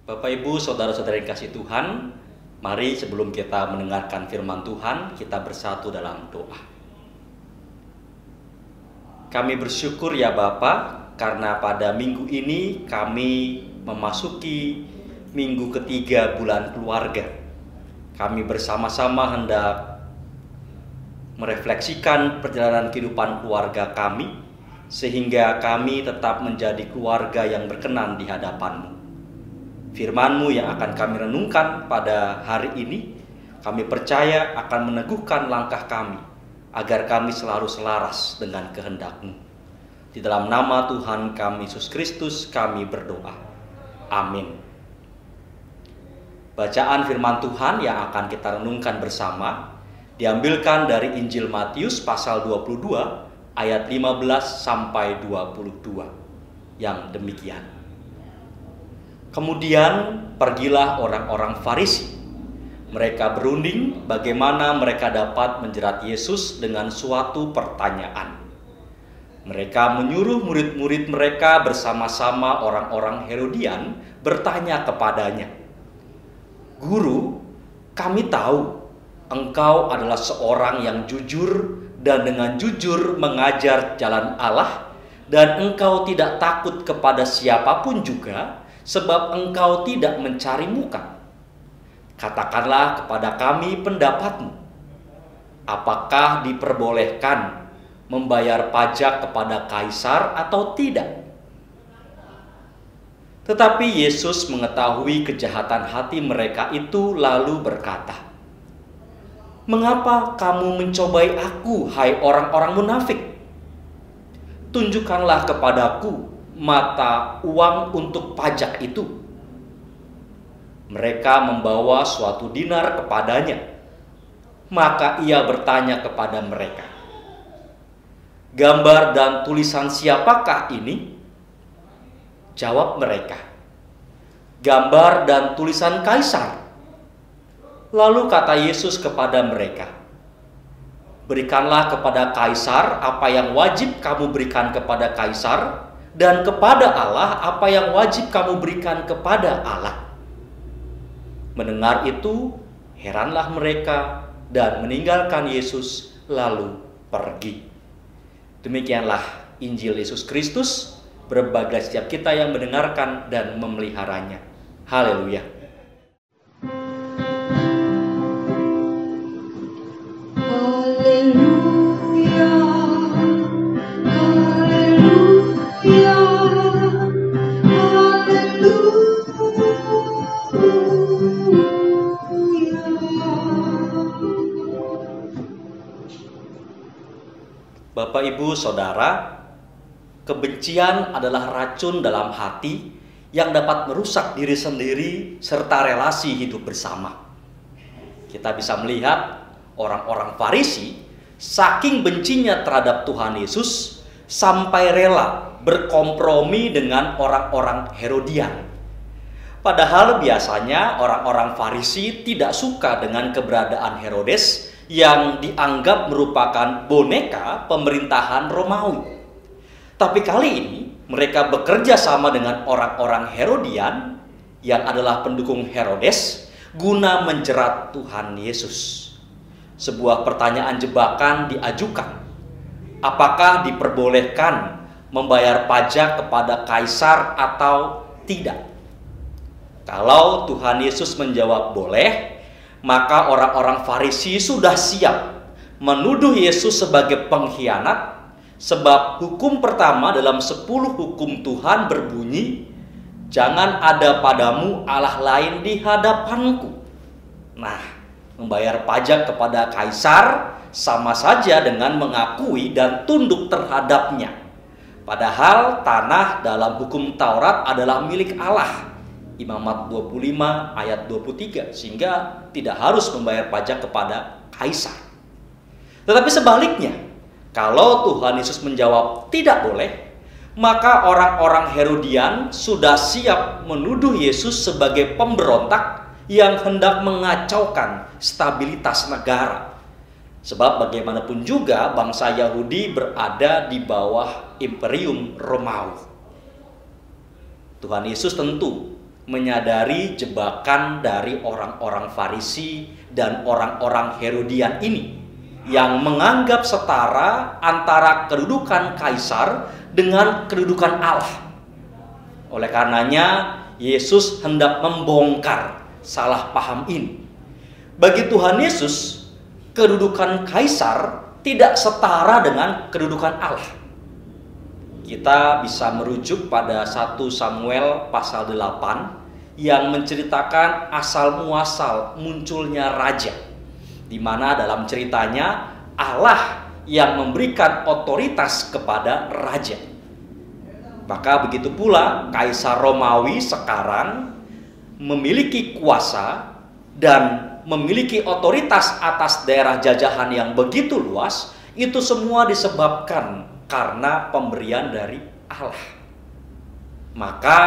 Bapak, Ibu, saudara-saudara yang kasih Tuhan, mari sebelum kita mendengarkan firman Tuhan, kita bersatu dalam doa. Kami bersyukur ya Bapa, karena pada minggu ini kami memasuki minggu ketiga bulan keluarga. Kami bersama-sama hendak merefleksikan perjalanan kehidupan keluarga kami, sehingga kami tetap menjadi keluarga yang berkenan di hadapan-Mu. Firman-Mu yang akan kami renungkan pada hari ini, kami percaya akan meneguhkan langkah kami, agar kami selalu selaras dengan kehendak-Mu. Di dalam nama Tuhan kami Yesus Kristus kami berdoa. Amin. Bacaan firman Tuhan yang akan kita renungkan bersama diambilkan dari Injil Matius pasal 22 ayat 15 sampai 22 yang demikian. Kemudian pergilah orang-orang Farisi. Mereka berunding bagaimana mereka dapat menjerat Yesus dengan suatu pertanyaan. Mereka menyuruh murid-murid mereka bersama-sama orang-orang Herodian bertanya kepadanya, "Guru, kami tahu Engkau adalah seorang yang jujur dan dengan jujur mengajar jalan Allah, dan Engkau tidak takut kepada siapapun juga, sebab Engkau tidak mencari muka. Katakanlah kepada kami pendapat-Mu. Apakah diperbolehkan membayar pajak kepada kaisar atau tidak?" Tetapi Yesus mengetahui kejahatan hati mereka itu lalu berkata, "Mengapa kamu mencobai aku, hai orang-orang munafik? Tunjukkanlah kepadaku mata uang untuk pajak itu." Mereka membawa suatu dinar kepadanya. Maka ia bertanya kepada mereka, "Gambar dan tulisan siapakah ini?" Jawab mereka, "Gambar dan tulisan kaisar." Lalu kata Yesus kepada mereka, "Berikanlah kepada kaisar apa yang wajib kamu berikan kepada kaisar, dan kepada Allah apa yang wajib kamu berikan kepada Allah." Mendengar itu, heranlah mereka dan meninggalkan Yesus lalu pergi. Demikianlah Injil Yesus Kristus. Berbahagia setiap kita yang mendengarkan dan memeliharanya. Haleluya. Bapak, Ibu, Saudara, kebencian adalah racun dalam hati yang dapat merusak diri sendiri serta relasi hidup bersama. Kita bisa melihat orang-orang Farisi saking bencinya terhadap Tuhan Yesus sampai rela berkompromi dengan orang-orang Herodian. Padahal biasanya orang-orang Farisi tidak suka dengan keberadaan Herodes yang dianggap merupakan boneka pemerintahan Romawi. Tapi kali ini mereka bekerja sama dengan orang-orang Herodian yang adalah pendukung Herodes guna menjerat Tuhan Yesus. Sebuah pertanyaan jebakan diajukan. Apakah diperbolehkan membayar pajak kepada kaisar atau tidak? Kalau Tuhan Yesus menjawab boleh, maka orang-orang Farisi sudah siap menuduh Yesus sebagai pengkhianat. Sebab hukum pertama dalam 10 hukum Tuhan berbunyi, "Jangan ada padamu Allah lain di hadapanku." Nah, membayar pajak kepada kaisar sama saja dengan mengakui dan tunduk terhadapnya. Padahal tanah dalam hukum Taurat adalah milik Allah. Imamat 25 ayat 23, sehingga tidak harus membayar pajak kepada kaisar. Tetapi sebaliknya, kalau Tuhan Yesus menjawab tidak boleh, maka orang-orang Herodian sudah siap menuduh Yesus sebagai pemberontak yang hendak mengacaukan stabilitas negara. Sebab bagaimanapun juga bangsa Yahudi berada di bawah imperium Romawi. Tuhan Yesus tentu menyadari jebakan dari orang-orang Farisi dan orang-orang Herodian ini yang menganggap setara antara kedudukan kaisar dengan kedudukan Allah. Oleh karenanya, Yesus hendak membongkar salah paham ini. Bagi Tuhan Yesus, kedudukan kaisar tidak setara dengan kedudukan Allah. Kita bisa merujuk pada 1 Samuel pasal 8 yang menceritakan asal muasal munculnya raja, di mana dalam ceritanya Allah yang memberikan otoritas kepada raja. Maka begitu pula Kaisar Romawi sekarang memiliki kuasa dan memiliki otoritas atas daerah jajahan yang begitu luas. Itu semua disebabkan karena pemberian dari Allah. Maka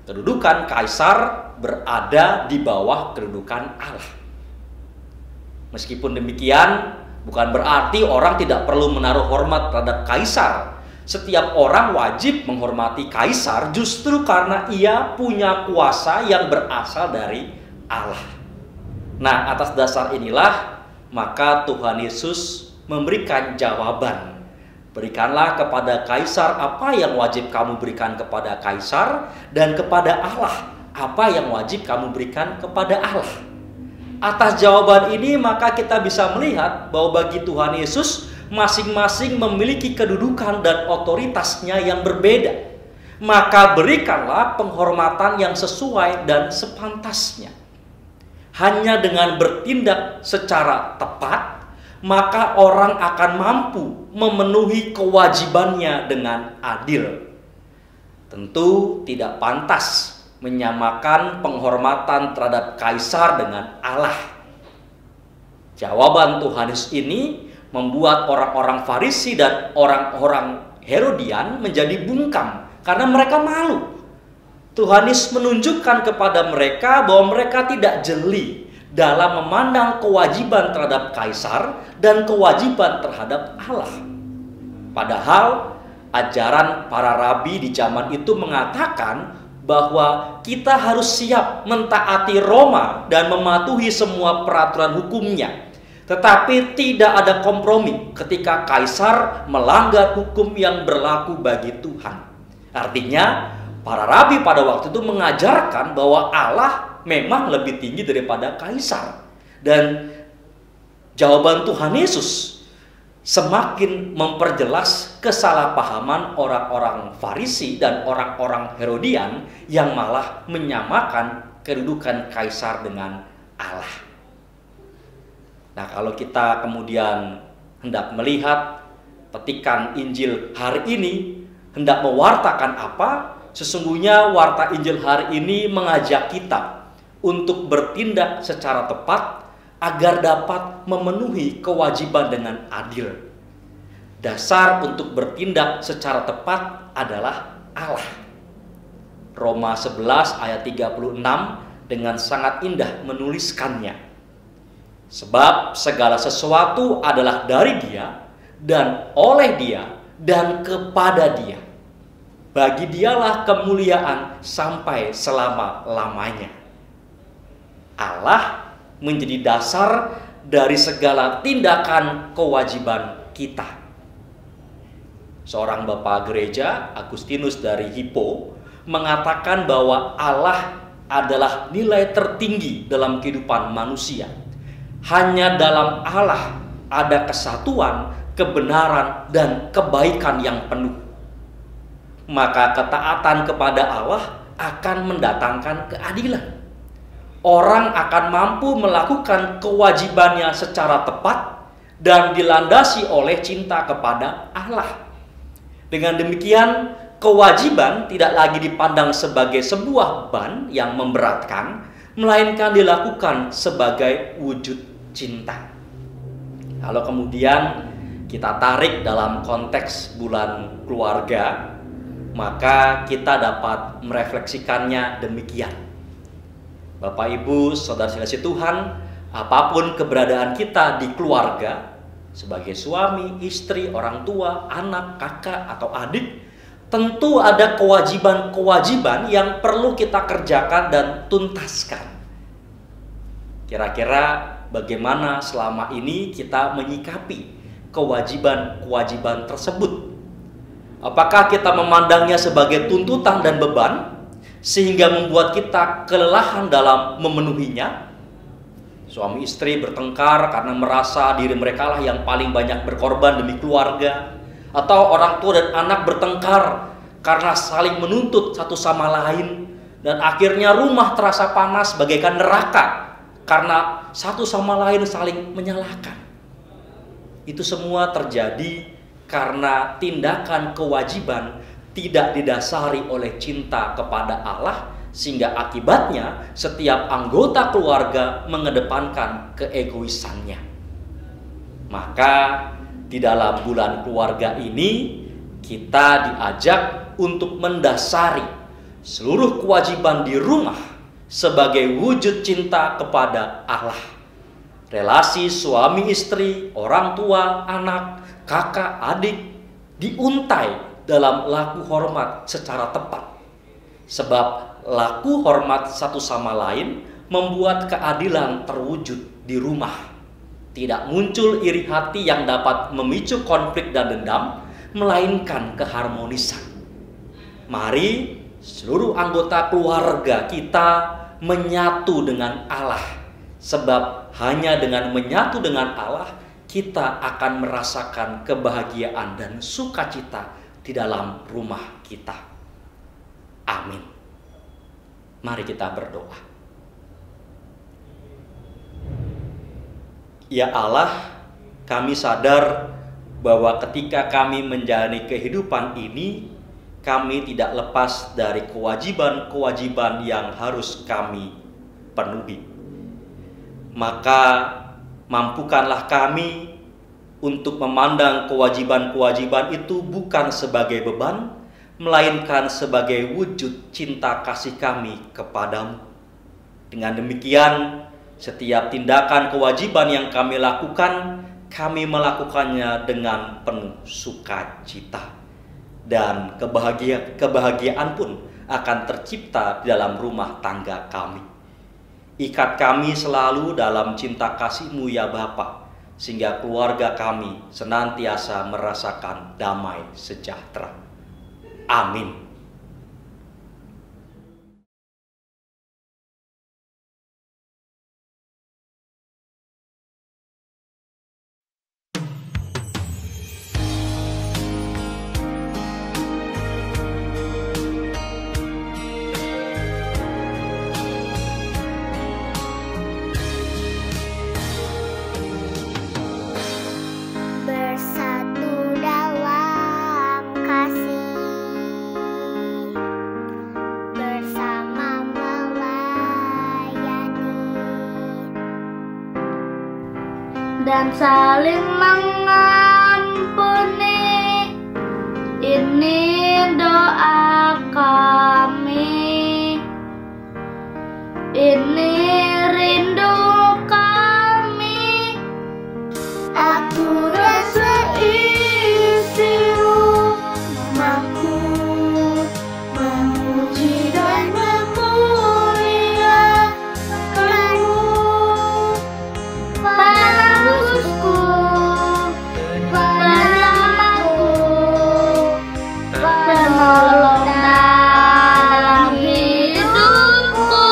kedudukan kaisar berada di bawah kedudukan Allah. Meskipun demikian, bukan berarti orang tidak perlu menaruh hormat terhadap kaisar. Setiap orang wajib menghormati kaisar justru karena ia punya kuasa yang berasal dari Allah. Nah, atas dasar inilah maka Tuhan Yesus memberikan jawaban. Berikanlah kepada kaisar apa yang wajib kamu berikan kepada kaisar, dan kepada Allah apa yang wajib kamu berikan kepada Allah. Atas jawaban ini maka kita bisa melihat bahwa bagi Tuhan Yesus masing-masing memiliki kedudukan dan otoritasnya yang berbeda. Maka berikanlah penghormatan yang sesuai dan sepantasnya. Hanya dengan bertindak secara tepat, maka orang akan mampu memenuhi kewajibannya dengan adil. Tentu tidak pantas menyamakan penghormatan terhadap kaisar dengan Allah. Jawaban Tuhan Yesus ini membuat orang-orang Farisi dan orang-orang Herodian menjadi bungkam karena mereka malu. Tuhan Yesus menunjukkan kepada mereka bahwa mereka tidak jeli dalam memandang kewajiban terhadap kaisar dan kewajiban terhadap Allah. Padahal ajaran para rabi di zaman itu mengatakan bahwa kita harus siap mentaati Roma dan mematuhi semua peraturan hukumnya. Tetapi tidak ada kompromi ketika kaisar melanggar hukum yang berlaku bagi Tuhan. Artinya, para rabi pada waktu itu mengajarkan bahwa Allah memang lebih tinggi daripada kaisar. Dan jawaban Tuhan Yesus semakin memperjelas kesalahpahaman orang-orang Farisi dan orang-orang Herodian yang malah menyamakan kedudukan kaisar dengan Allah. Nah, kalau kita kemudian hendak melihat petikan Injil hari ini, hendak mewartakan apa? Sesungguhnya warta Injil hari ini mengajak kita untuk bertindak secara tepat agar dapat memenuhi kewajiban dengan adil. Dasar untuk bertindak secara tepat adalah Allah. Roma 11 ayat 36 dengan sangat indah menuliskannya. Sebab segala sesuatu adalah dari Dia dan oleh Dia dan kepada Dia. Bagi Dialah kemuliaan sampai selama-lamanya. Allah menjadi dasar dari segala tindakan kewajiban kita. Seorang bapak gereja, Agustinus dari Hippo, mengatakan bahwa Allah adalah nilai tertinggi dalam kehidupan manusia. Hanya dalam Allah ada kesatuan, kebenaran, dan kebaikan yang penuh. Maka ketaatan kepada Allah akan mendatangkan keadilan. Orang akan mampu melakukan kewajibannya secara tepat dan dilandasi oleh cinta kepada Allah. Dengan demikian, kewajiban tidak lagi dipandang sebagai sebuah beban yang memberatkan, melainkan dilakukan sebagai wujud cinta. Kalau kemudian kita tarik dalam konteks bulan keluarga, maka kita dapat merefleksikannya demikian. Bapak, Ibu, saudara sekalian Tuhan, apapun keberadaan kita di keluarga, sebagai suami, istri, orang tua, anak, kakak, atau adik, tentu ada kewajiban-kewajiban yang perlu kita kerjakan dan tuntaskan. Kira-kira bagaimana selama ini kita menyikapi kewajiban-kewajiban tersebut? Apakah kita memandangnya sebagai tuntutan dan beban sehingga membuat kita kelelahan dalam memenuhinya? Suami istri bertengkar karena merasa diri mereka lah yang paling banyak berkorban demi keluarga. Atau orang tua dan anak bertengkar karena saling menuntut satu sama lain. Dan akhirnya rumah terasa panas bagaikan neraka karena satu sama lain saling menyalahkan. Itu semua terjadi karena tindakan kewajiban tidak didasari oleh cinta kepada Allah, sehingga akibatnya setiap anggota keluarga mengedepankan keegoisannya. Maka di dalam bulan keluarga ini kita diajak untuk mendasari seluruh kewajiban di rumah sebagai wujud cinta kepada Allah. Relasi suami istri, orang tua, anak, kakak, adik diuntai dalam laku hormat secara tepat. Sebab laku hormat satu sama lain membuat keadilan terwujud di rumah. Tidak muncul iri hati yang dapat memicu konflik dan dendam, melainkan keharmonisan. Mari seluruh anggota keluarga kita menyatu dengan Allah. Sebab hanya dengan menyatu dengan Allah, kita akan merasakan kebahagiaan dan sukacita di dalam rumah kita. Amin. Mari kita berdoa. Ya Allah, kami sadar bahwa ketika kami menjalani kehidupan ini, kami tidak lepas dari kewajiban-kewajiban yang harus kami penuhi. Maka mampukanlah kami untuk memandang kewajiban-kewajiban itu bukan sebagai beban, melainkan sebagai wujud cinta kasih kami kepadamu. Dengan demikian, setiap tindakan kewajiban yang kami lakukan, kami melakukannya dengan penuh sukacita. Dan kebahagiaan pun akan tercipta di dalam rumah tangga kami. Ikat kami selalu dalam cinta kasih-Mu ya Bapa, sehingga keluarga kami senantiasa merasakan damai sejahtera. Amin. Dan saling mengampuni, ini doa kami, ini rindu kami. Aku rasa isi rumahku memuji dan memuliakan-Mu. Penebusku, penyelamatku, penolong dalam hidupku.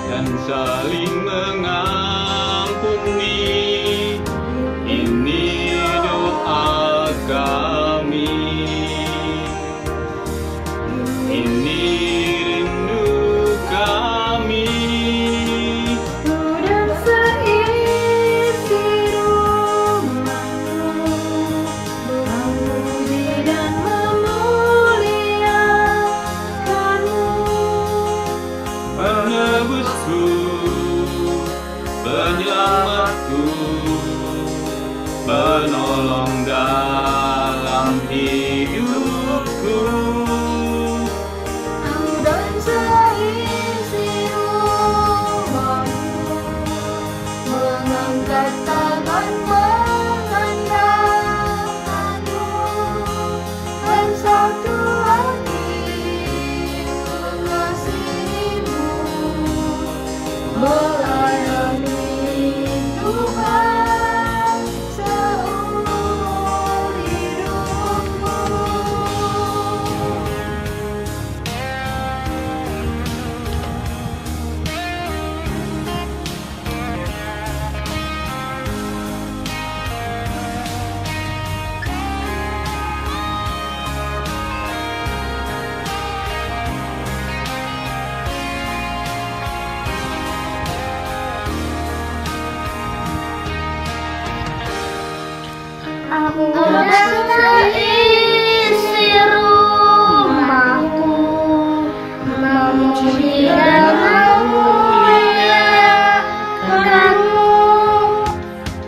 dan saling mengampuni. Ini doa kami, ini rindu kami. Sudah seisi rumahku memuji dan memuliakanmu. Penebusku, penyelamatku, penolong dalam hidupku. Dan seisi rumahku mengangkat tangan mengandalkanmu, dan satu hati mengasihimu, melayani Tuhan seumur hidupku. Aku seisi rumahku memuji dan memuliakanmu.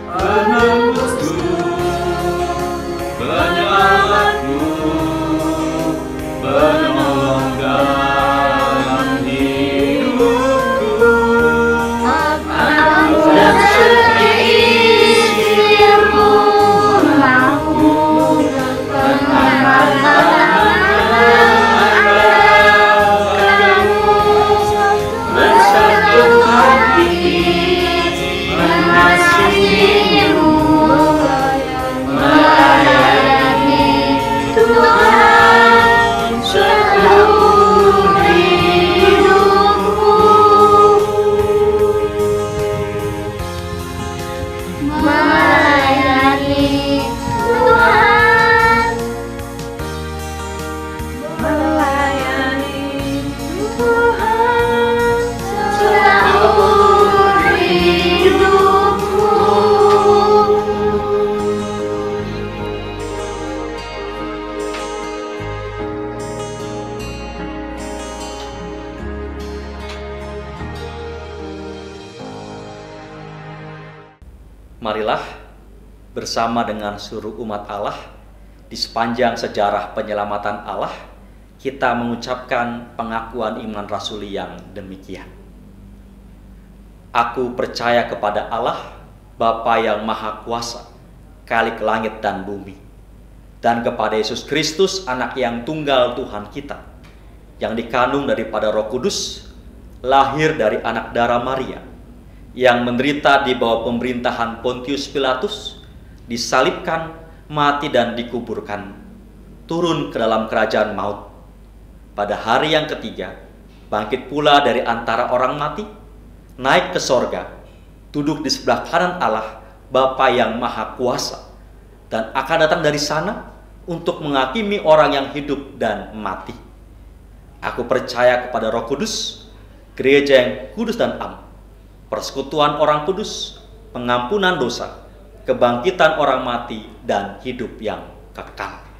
Penebusku, penyelamatku, penolong dalam hidupku. Aku seisi rumahku mengandalkanmu, bersatu hati mengasihimu, melayani Tuhan seumur hidupku. Melayani Tuhan, melayani Tuhan seumur hidupku. Marilah bersama dengan seluruh umat Allah di sepanjang sejarah penyelamatan Allah kita mengucapkan pengakuan iman rasuli yang demikian. Aku percaya kepada Allah, Bapa yang Maha Kuasa, Khalik langit dan bumi, dan kepada Yesus Kristus, Anak yang tunggal Tuhan kita, yang dikandung daripada Roh Kudus, lahir dari anak darah Maria, yang menderita di bawah pemerintahan Pontius Pilatus, disalibkan, mati dan dikuburkan, turun ke dalam kerajaan maut. Pada hari yang ketiga, bangkit pula dari antara orang mati, naik ke sorga, duduk di sebelah kanan Allah, Bapa yang Maha Kuasa, dan akan datang dari sana untuk menghakimi orang yang hidup dan mati. Aku percaya kepada Roh Kudus, gereja yang kudus dan am, persekutuan orang kudus, pengampunan dosa, kebangkitan orang mati, dan hidup yang kekal.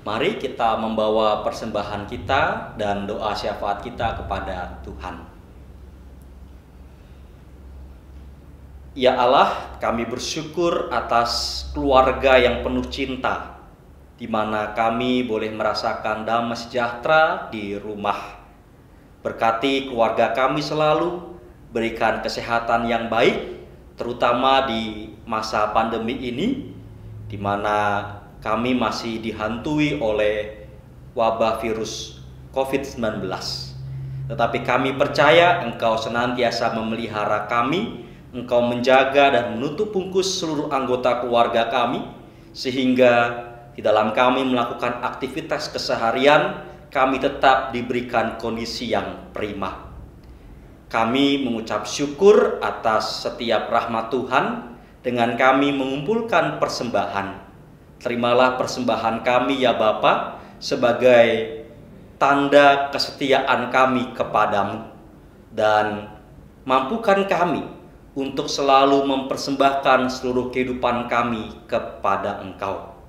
Mari kita membawa persembahan kita dan doa syafaat kita kepada Tuhan. Ya Allah, kami bersyukur atas keluarga yang penuh cinta, di mana kami boleh merasakan damai sejahtera di rumah. Berkati keluarga kami selalu, berikan kesehatan yang baik, terutama di masa pandemi ini, di mana kami masih dihantui oleh wabah virus COVID-19. Tetapi kami percaya Engkau senantiasa memelihara kami, Engkau menjaga dan menutup bungkus seluruh anggota keluarga kami, sehingga di dalam kami melakukan aktivitas keseharian, kami tetap diberikan kondisi yang prima. Kami mengucap syukur atas setiap rahmat Tuhan dengan kami mengumpulkan persembahan. Terimalah persembahan kami ya Bapa sebagai tanda kesetiaan kami kepadamu, dan mampukan kami untuk selalu mempersembahkan seluruh kehidupan kami kepada Engkau.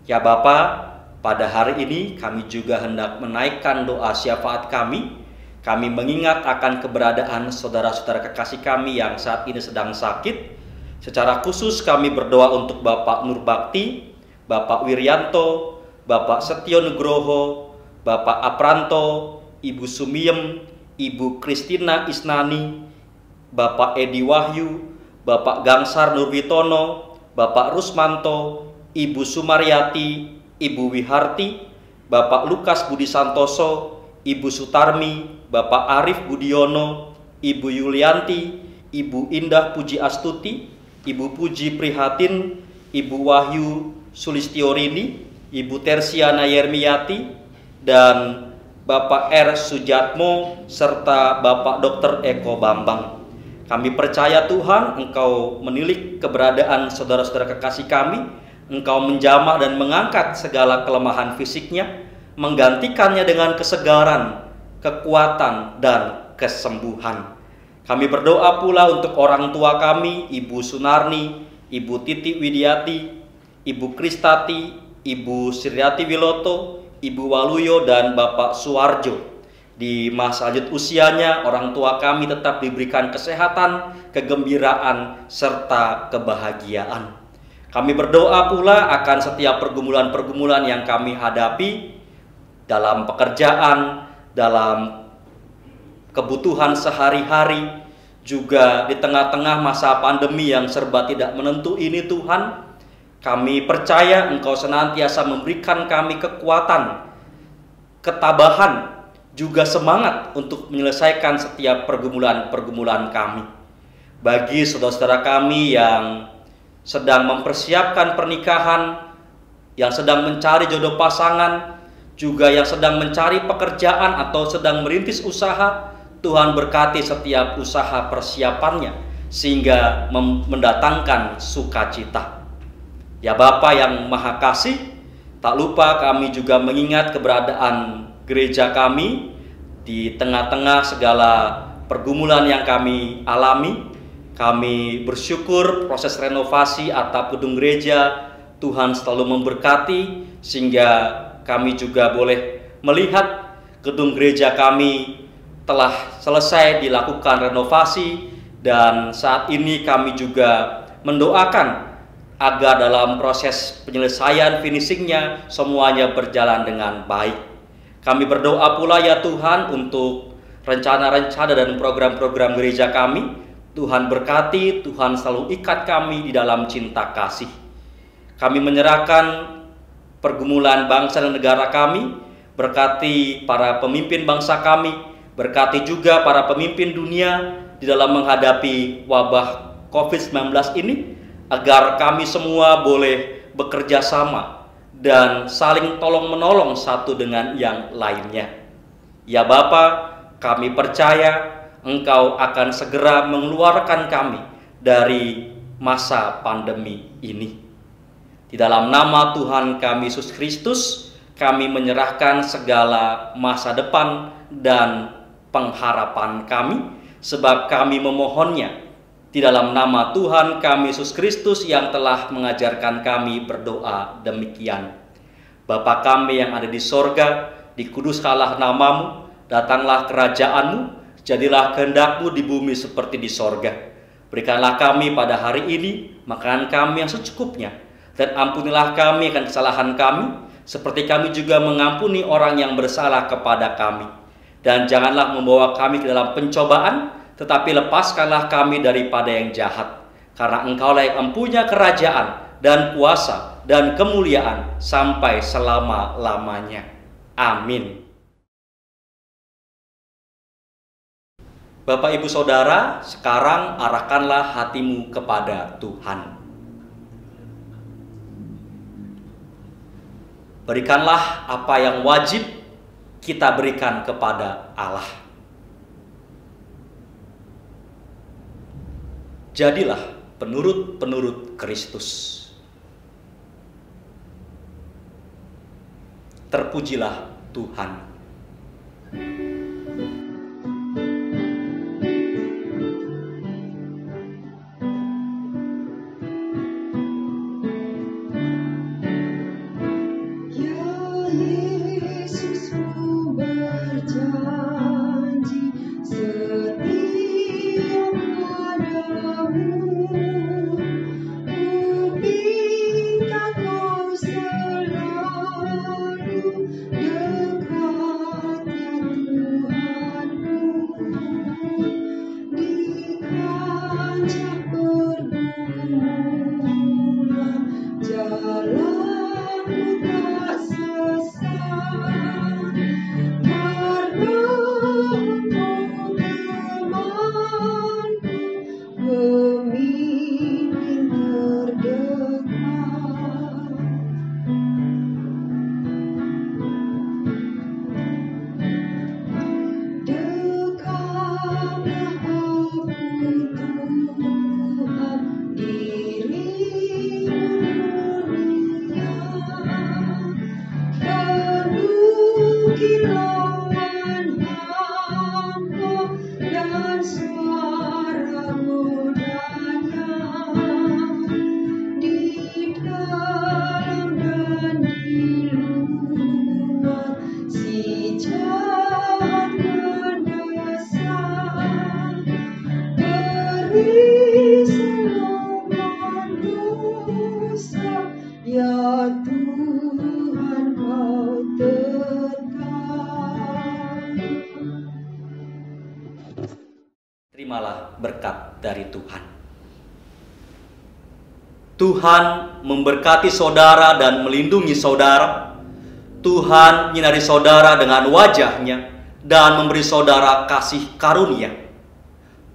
Ya Bapa, pada hari ini kami juga hendak menaikkan doa syafaat kami. Kami mengingat akan keberadaan saudara-saudara kekasih kami yang saat ini sedang sakit. Secara khusus kami berdoa untuk Bapak Nurbakti, Bapak Wiryanto, Bapak Setio Nugroho, Bapak Apranto, Ibu Sumiem, Ibu Kristina Isnani, Bapak Edi Wahyu, Bapak Gangsar Nurwitono, Bapak Rusmanto, Ibu Sumaryati, Ibu Wiharti, Bapak Lukas Budi Santoso, Ibu Sutarmi, Bapak Arif Budiono, Ibu Yulianti, Ibu Indah Puji Astuti, Ibu Puji Prihatin, Ibu Wahyu Sulistiorini, Ibu Tersiana Yermiati, dan Bapak R. Sujatmo, serta Bapak Dr. Eko Bambang. Kami percaya Tuhan, Engkau menilik keberadaan saudara-saudara kekasih kami, Engkau menjamah dan mengangkat segala kelemahan fisiknya, menggantikannya dengan kesegaran, kekuatan, dan kesembuhan. Kami berdoa pula untuk orang tua kami, Ibu Sunarni, Ibu Titi Widiati, Ibu Kristati, Ibu Siryati Wiloto, Ibu Waluyo, dan Bapak Suwarjo. Di masa lanjut usianya, orang tua kami tetap diberikan kesehatan, kegembiraan, serta kebahagiaan. Kami berdoa pula akan setiap pergumulan-pergumulan yang kami hadapi dalam pekerjaan, dalam kebutuhan sehari-hari, juga di tengah-tengah masa pandemi yang serba tidak menentu ini Tuhan. Kami percaya Engkau senantiasa memberikan kami kekuatan, ketabahan, juga semangat untuk menyelesaikan setiap pergumulan-pergumulan kami. Bagi saudara-saudara kami yang sedang mempersiapkan pernikahan, yang sedang mencari jodoh pasangan, juga yang sedang mencari pekerjaan atau sedang merintis usaha, Tuhan berkati setiap usaha persiapannya sehingga mendatangkan sukacita. Ya Bapa yang Maha Kasih, tak lupa kami juga mengingat keberadaan gereja kami di tengah-tengah segala pergumulan yang kami alami. Kami bersyukur proses renovasi atap gedung gereja Tuhan selalu memberkati, sehingga kami juga boleh melihat gedung gereja kami telah selesai dilakukan renovasi, dan saat ini kami juga mendoakan agar dalam proses penyelesaian finishingnya semuanya berjalan dengan baik. Kami berdoa pula ya Tuhan untuk rencana-rencana dan program-program gereja kami. Tuhan berkati, Tuhan selalu ikat kami di dalam cinta kasih. Kami menyerahkan pergumulan bangsa dan negara kami, berkati para pemimpin bangsa kami, berkati juga para pemimpin dunia di dalam menghadapi wabah COVID-19 ini, agar kami semua boleh bekerja sama dan saling tolong-menolong satu dengan yang lainnya. Ya Bapa, kami percaya Engkau akan segera mengeluarkan kami dari masa pandemi ini. Di dalam nama Tuhan kami Yesus Kristus, kami menyerahkan segala masa depan dan pengharapan kami, sebab kami memohonnya di dalam nama Tuhan kami Yesus Kristus yang telah mengajarkan kami berdoa demikian. Bapa kami yang ada di sorga, dikuduskanlah namamu, datanglah kerajaanmu, jadilah kehendak-Mu di bumi seperti di sorga. Berikanlah kami pada hari ini makanan kami yang secukupnya, dan ampunilah kami akan kesalahan kami, seperti kami juga mengampuni orang yang bersalah kepada kami. Dan janganlah membawa kami ke dalam pencobaan, tetapi lepaskanlah kami daripada yang jahat. Karena Engkaulah yang mempunyai kerajaan dan kuasa dan kemuliaan sampai selama-lamanya. Amin. Bapak Ibu Saudara, sekarang arahkanlah hatimu kepada Tuhan. Berikanlah apa yang wajib kita berikan kepada Allah. Jadilah penurut-penurut Kristus. Terpujilah Tuhan. Terimalah berkat dari Tuhan. Tuhan memberkati saudara dan melindungi saudara. Tuhan menyinari saudara dengan wajah-Nya dan memberi saudara kasih karunia.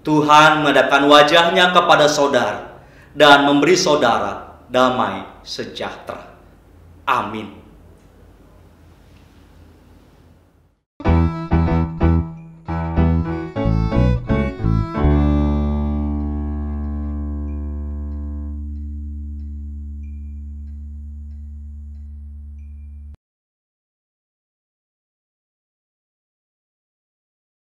Tuhan menghadapkan wajah-Nya kepada saudara dan memberi saudara damai sejahtera. Amin.